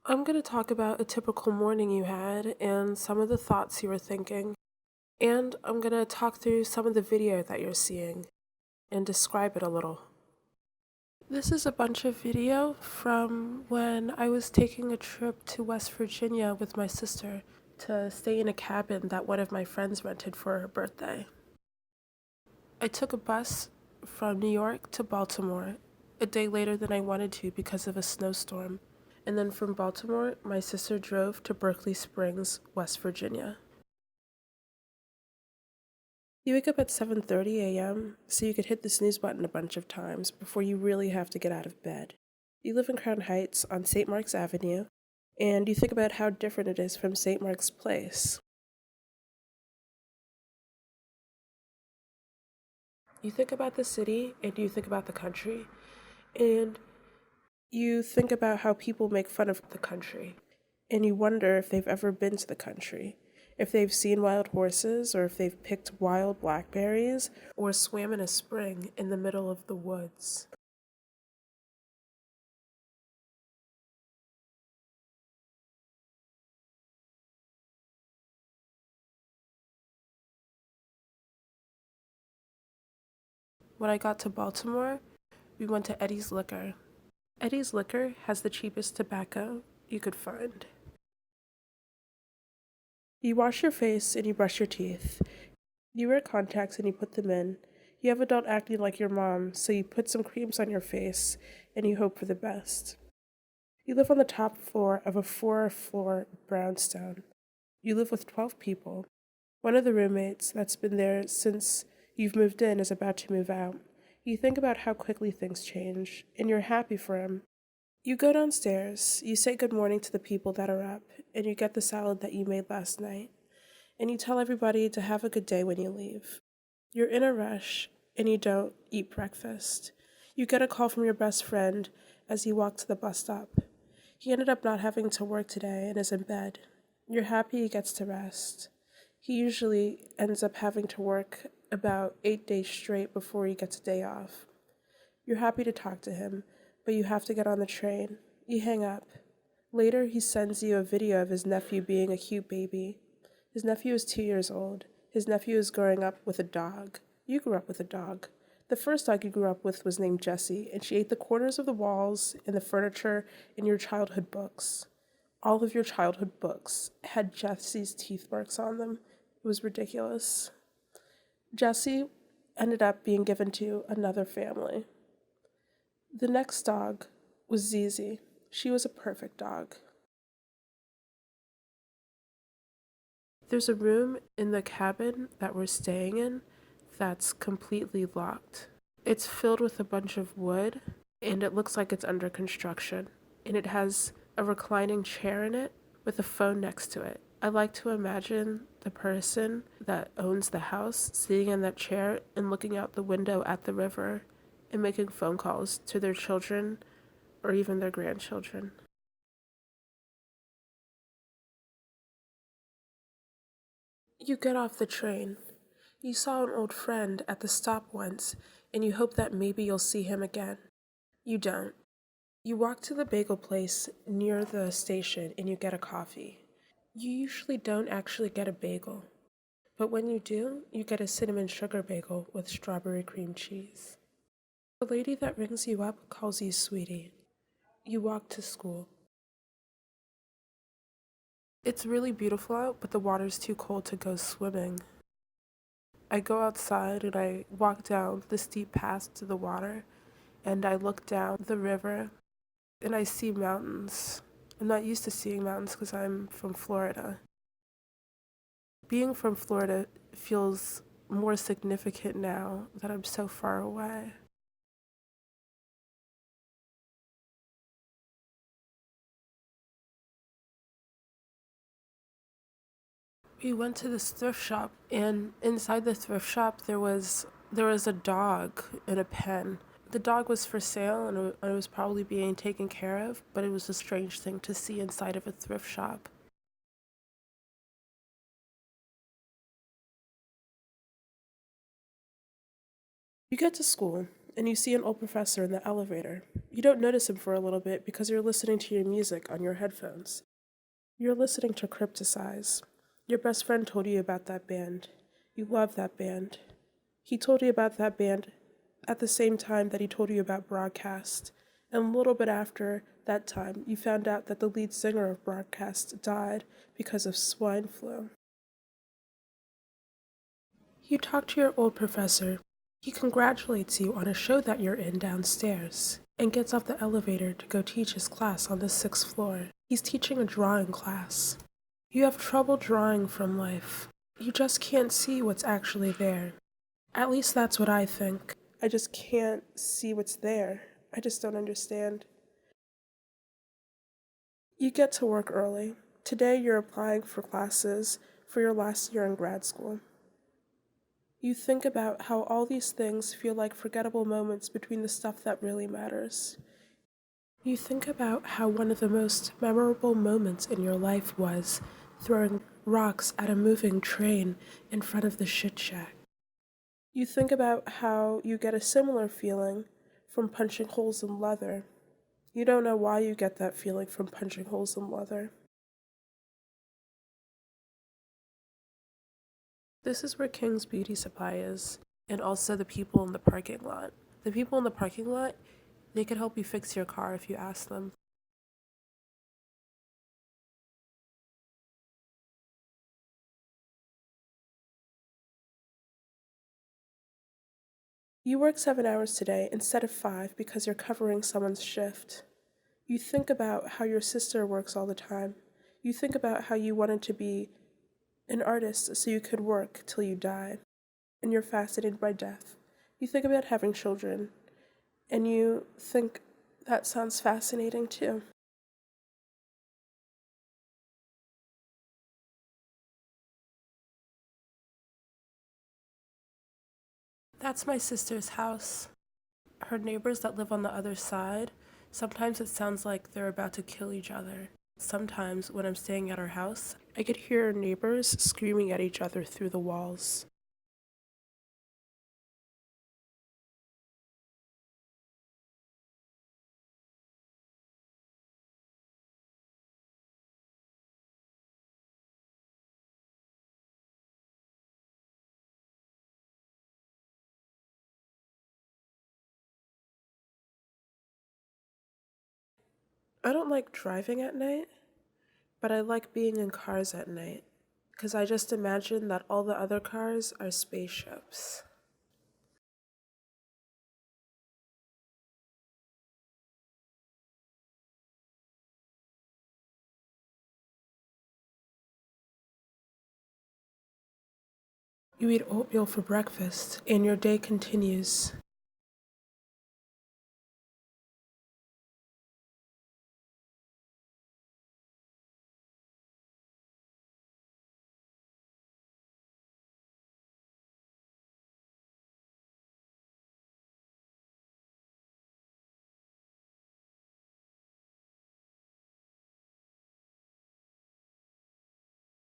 I'm going to talk about a typical morning you had and some of the thoughts you were thinking. And I'm going to talk through some of the video that you're seeing and describe it a little. This is a bunch of video from when I was taking a trip to West Virginia with my sister to stay in a cabin that one of my friends rented for her birthday. I took a bus from New York to Baltimore a day later than I wanted to because of a snowstorm. And then from Baltimore, my sister drove to Berkeley Springs, West Virginia. You wake up at 7:30 a.m., so you could hit the snooze button a bunch of times before you really have to get out of bed. You live in Crown Heights on St. Mark's Avenue, and you think about how different it is from St. Mark's Place. You think about the city and you think about the country, and you think about how people make fun of the country, and you wonder if they've ever been to the country, if they've seen wild horses, or if they've picked wild blackberries, or swam in a spring in the middle of the woods. When I got to Baltimore, we went to Eddie's Liquor. Eddie's Liquor has the cheapest tobacco you could find. You wash your face and you brush your teeth. You wear contacts and you put them in. You have adult acne like your mom, so you put some creams on your face and you hope for the best. You live on the top floor of a 4-floor brownstone. You live with 12 people. One of the roommates that's been there since you've moved in is about to move out. You think about how quickly things change, and you're happy for him. You go downstairs, you say good morning to the people that are up, and you get the salad that you made last night, and you tell everybody to have a good day when you leave. You're in a rush, and you don't eat breakfast. You get a call from your best friend as you walk to the bus stop. He ended up not having to work today and is in bed. You're happy he gets to rest. He usually ends up having to work about 8 days straight before he gets a day off. You're happy to talk to him, but you have to get on the train. You hang up. Later, he sends you a video of his nephew being a cute baby. His nephew is 2 years old. His nephew is growing up with a dog. You grew up with a dog. The first dog you grew up with was named Jessie, and she ate the corners of the walls and the furniture in your childhood books. All of your childhood books had Jessie's teeth marks on them. It was ridiculous. Jessie ended up being given to another family. The next dog was Zizi. She was a perfect dog. There's a room in the cabin that we're staying in that's completely locked. It's filled with a bunch of wood, and it looks like it's under construction. And it has a reclining chair in it with a phone next to it. I like to imagine the person that owns the house sitting in that chair and looking out the window at the river and making phone calls to their children or even their grandchildren. You get off the train. You saw an old friend at the stop once, and you hope that maybe you'll see him again. You don't. You walk to the bagel place near the station and you get a coffee. You usually don't actually get a bagel, but when you do, you get a cinnamon sugar bagel with strawberry cream cheese. The lady that rings you up calls you sweetie. You walk to school. It's really beautiful out, but the water's too cold to go swimming. I go outside and I walk down the steep path to the water, and I look down the river and I see mountains. I'm not used to seeing mountains because I'm from Florida. Being from Florida feels more significant now that I'm so far away. We went to this thrift shop, and inside the thrift shop there was a dog in a pen. The dog was for sale and it was probably being taken care of, but it was a strange thing to see inside of a thrift shop. You get to school, and you see an old professor in the elevator. You don't notice him for a little bit because you're listening to your music on your headphones. You're listening to Crypticize. Your best friend told you about that band. You love that band. He told you about that band at the same time that he told you about Broadcast. And a little bit after that time, you found out that the lead singer of Broadcast died because of swine flu. You talk to your old professor. He congratulates you on a show that you're in downstairs and gets off the elevator to go teach his class on the 6th floor. He's teaching a drawing class. You have trouble drawing from life. You just can't see what's actually there. At least that's what I think. I just can't see what's there. I just don't understand. You get to work early. Today you're applying for classes for your last year in grad school. You think about how all these things feel like forgettable moments between the stuff that really matters. You think about how one of the most memorable moments in your life was throwing rocks at a moving train in front of the shit shack. You think about how you get a similar feeling from punching holes in leather. You don't know why you get that feeling from punching holes in leather. This is where King's Beauty Supply is, and also the people in the parking lot. The people in the parking lot, they could help you fix your car if you ask them. You work 7 hours today instead of 5 because you're covering someone's shift. You think about how your sister works all the time. You think about how you wanted to be an artist so you could work till you die, and you're fascinated by death. You think about having children, and you think that sounds fascinating too. That's my sister's house. Her neighbors that live on the other side, sometimes it sounds like they're about to kill each other. Sometimes when I'm staying at her house, I could hear her neighbors screaming at each other through the walls. I don't like driving at night, but I like being in cars at night, because I just imagine that all the other cars are spaceships. You eat oatmeal for breakfast, and your day continues.